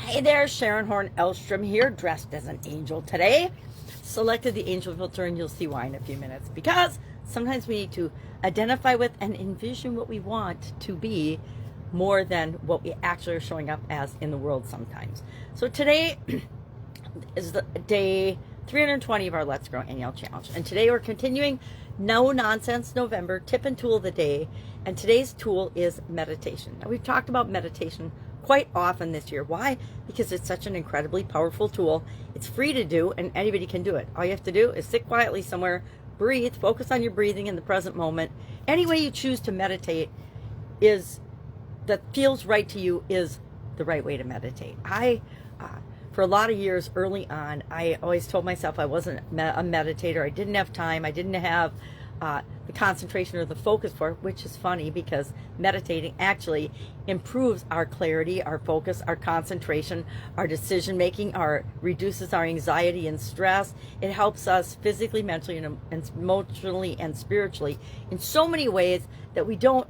Hey there, Sharon Horne-Ellstrom here, dressed as an angel today. Selected the angel filter, and you'll see why in a few minutes. Because sometimes we need to identify with and envision what we want to be more than what we actually are showing up as in the world sometimes. So today is the day 320 of our Let's Grow annual challenge. And today we're continuing No Nonsense November tip and tool of the day. And today's tool is meditation. Now, we've talked about meditation quite often this year. Why? Because it's such an incredibly powerful tool. It's free to do, and anybody can do it. All you have to do is sit quietly somewhere, breathe, focus on your breathing in the present moment. Any way you choose to meditate is that feels right to you is the right way to meditate. For a lot of years early on, I always told myself I wasn't a meditator. I didn't have time. I didn't have the concentration or the focus for it, which is funny because meditating actually improves our clarity, our focus, our concentration, our decision making, reduces our anxiety and stress. It helps us physically, mentally, and emotionally and spiritually in so many ways that we don't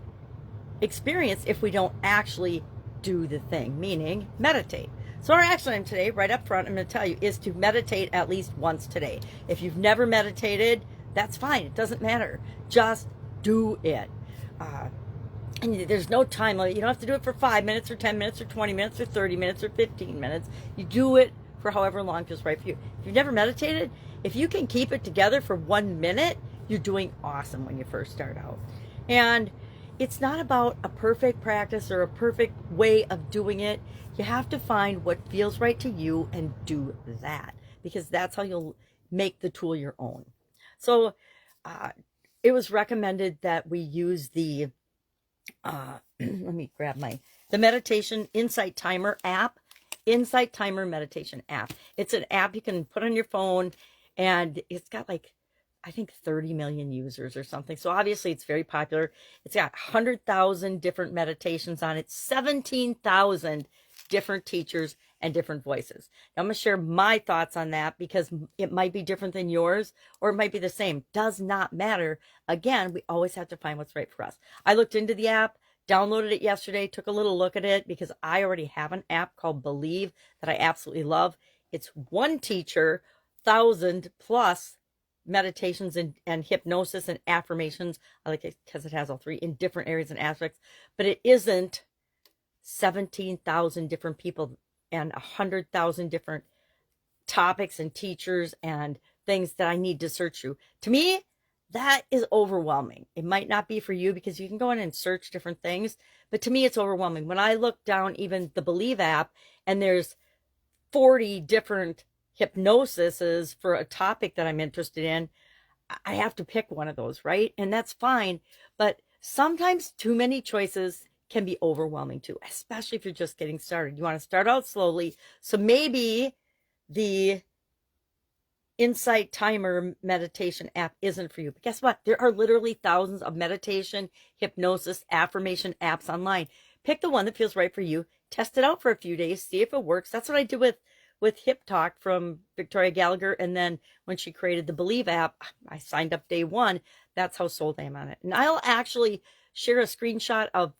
experience if we don't actually do the thing, meaning meditate. So our action item today, right up front, I'm going to tell you, is to meditate at least once today. If you've never meditated, that's fine. It doesn't matter. Just do it. And there's no time limit. You don't have to do it for 5 minutes or 10 minutes or 20 minutes or 30 minutes or 15 minutes. You do it for however long feels right for you. If you've never meditated, if you can keep it together for 1 minute, you're doing awesome when you first start out. And it's not about a perfect practice or a perfect way of doing it. You have to find what feels right to you and do that, because that's how you'll make the tool your own. So it was recommended that we use the, let me grab the Meditation Insight Timer app, Insight Timer Meditation app. It's an app you can put on your phone, and it's got I think 30 million users or something. So obviously it's very popular. It's got 100,000 different meditations on it, 17,000 different teachers and different voices. Now, I'm going to share my thoughts on that because it might be different than yours, or it might be the same. Does not matter. Again, we always have to find what's right for us. I looked into the app, downloaded it yesterday, took a little look at it because I already have an app called Believe that I absolutely love. It's one teacher, 1,000 plus meditations and hypnosis and affirmations. I like it because it has all three in different areas and aspects, but it isn't 17,000 different people and 100,000 different topics and teachers and things that I need to search through. To me, that is overwhelming. It might not be for you because you can go in and search different things, but to me, it's overwhelming. When I look down even the Believe app and there's 40 different hypnosises for a topic that I'm interested in, I have to pick one of those, right? And that's fine. But sometimes too many choices can be overwhelming too, especially if you're just getting started. You want to start out slowly. So maybe the Insight Timer meditation app isn't for you. But guess what? There are literally thousands of meditation, hypnosis, affirmation apps online. Pick the one that feels right for you. Test it out for a few days. See if it works. That's what I did with Hip Talk from Victoria Gallagher. And then when she created the Believe app, I signed up day one. That's how sold I am on it. And I'll actually share a screenshot of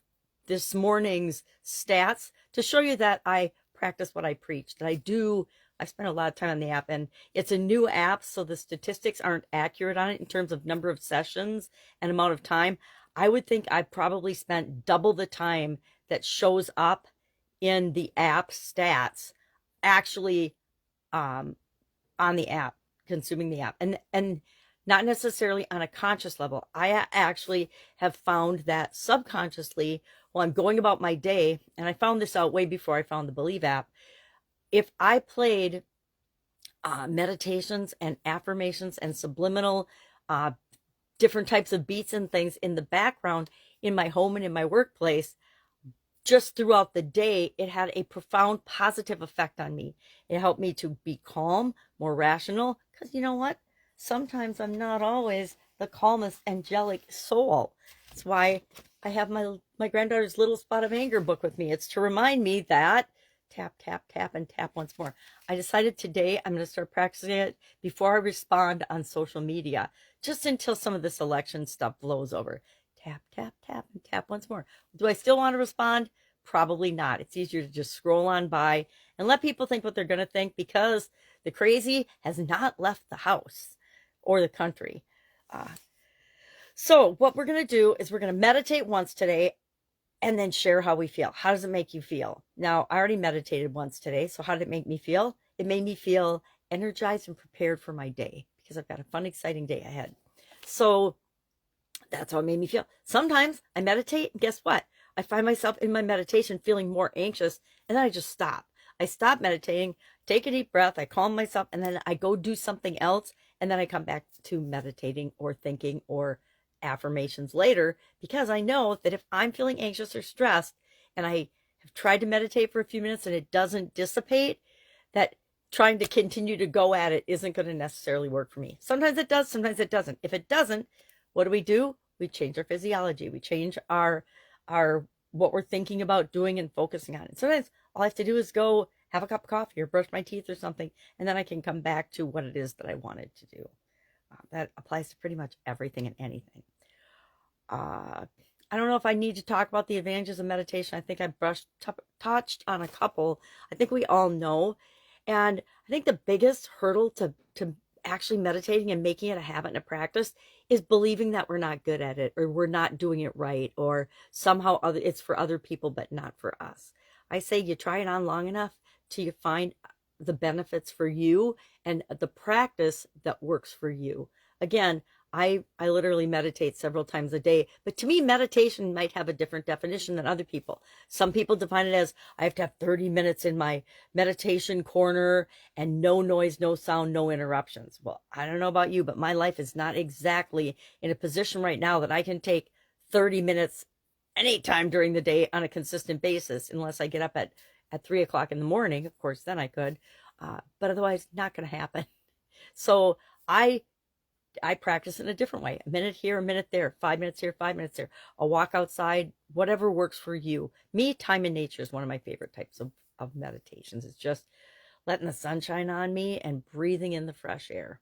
this morning's stats to show you that I practice what I preach, that I spent a lot of time on the app, and it's a new app, so the statistics aren't accurate on it in terms of number of sessions and amount of time. I would think I probably spent double the time that shows up in the app stats actually on the app, consuming the app, and not necessarily on a conscious level. I actually have found that subconsciously, while I'm going about my day, and I found this out way before I found the Believe app, if I played meditations and affirmations and subliminal different types of beats and things in the background in my home and in my workplace, just throughout the day, it had a profound positive effect on me. It helped me to be calm, more rational, because you know what? Sometimes I'm not always the calmest angelic soul. That's why I have my granddaughter's Little Spot of Anger book with me. It's to remind me that tap, tap, tap, and tap once more. I decided today I'm going to start practicing it before I respond on social media, just until some of this election stuff blows over. Tap, tap, tap, and tap once more. Do I still want to respond? Probably not. It's easier to just scroll on by and let people think what they're going to think, because the crazy has not left the house or the country. So what we're going to do is we're going to meditate once today and then share how we feel. How does it make you feel? Now, I already meditated once today. So how did it make me feel? It made me feel energized and prepared for my day, because I've got a fun, exciting day ahead. So that's how it made me feel. Sometimes I meditate, and guess what? I find myself in my meditation feeling more anxious, and then I just stop. I stop meditating, take a deep breath, I calm myself, and then I go do something else, and then I come back to meditating or thinking or affirmations later, because I know that if I'm feeling anxious or stressed and I have tried to meditate for a few minutes and it doesn't dissipate, that trying to continue to go at it isn't going to necessarily work for me. Sometimes it does, sometimes it doesn't. If it doesn't, what do? We change our physiology. We change our what we're thinking about doing and focusing on. And sometimes all I have to do is go have a cup of coffee or brush my teeth or something, and then I can come back to what it is that I wanted to do. That applies to pretty much everything and anything. I don't know if I need to talk about the advantages of meditation. I think I touched on a couple. I think we all know. And I think the biggest hurdle to actually meditating and making it a habit and a practice is believing that we're not good at it, or we're not doing it right, or somehow it's for other people but not for us. I say you try it on long enough till you find the benefits for you and the practice that works for you. Again, I literally meditate several times a day, but to me, meditation might have a different definition than other people. Some people define it as I have to have 30 minutes in my meditation corner and no noise, no sound, no interruptions. Well, I don't know about you, but my life is not exactly in a position right now that I can take 30 minutes anytime during the day on a consistent basis, unless I get up at 3 o'clock in the morning. Of course, then I could, but otherwise not going to happen. So I practice in a different way. A minute here, a minute there, 5 minutes here, 5 minutes there. I'll walk outside, whatever works for you. Me, time in nature is one of my favorite types of meditations. It's just letting the sunshine on me and breathing in the fresh air.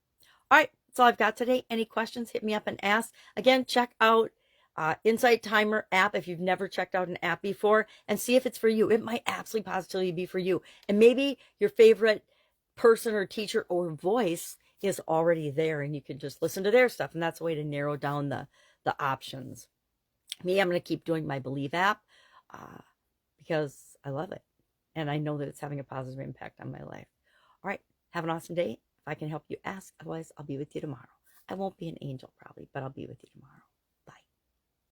All right, that's all I've got today. Any questions, hit me up and ask. Again, check out Insight Timer app if you've never checked out an app before, and see if it's for you. It might absolutely positively be for you. And maybe your favorite person or teacher or voice is already there, and you can just listen to their stuff, and that's a way to narrow down the options. Me, I'm going to keep doing my Believe app because I love it, and I know that it's having a positive impact on my life. All right, have an awesome day. If I can help you, ask. Otherwise, I'll be with you tomorrow. I won't be an angel probably, but I'll be with you tomorrow.